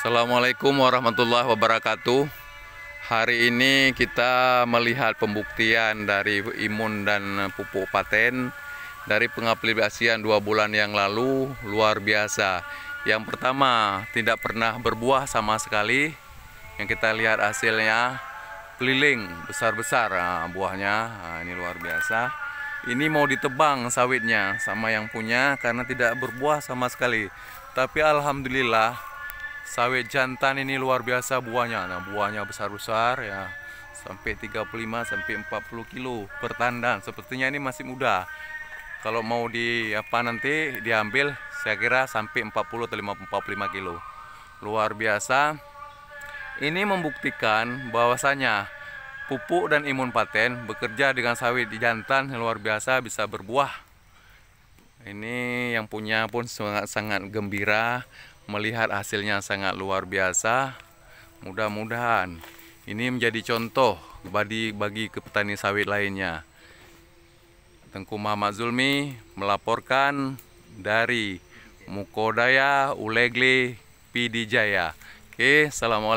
Assalamualaikum warahmatullahi wabarakatuh. Hari ini kita melihat pembuktian dari imun dan pupuk paten dari pengaplikasian 2 bulan yang lalu, luar biasa. Yang pertama, tidak pernah berbuah sama sekali. Yang kita lihat hasilnya keliling besar-besar buahnya. Ini luar biasa. Ini mau ditebang sawitnya sama yang punya karena tidak berbuah sama sekali. Tapi alhamdulillah sawit jantan ini luar biasa buahnya. Nah, buahnya besar-besar ya, sampai 35 sampai 40 kilo per tandan. Sepertinya ini masih muda. Kalau mau nanti diambil, saya kira sampai 40 atau 45 kilo. Luar biasa. Ini membuktikan bahwasanya pupuk dan imun paten bekerja dengan sawit jantan yang luar biasa, bisa berbuah. Ini yang punya pun sangat gembira melihat hasilnya, sangat luar biasa. Mudah-mudahan ini menjadi contoh bagi petani sawit lainnya. Tengku Muhammad Zulmi melaporkan dari Mukodaya Ulegle Pidijaya. Oke, assalamualaikum.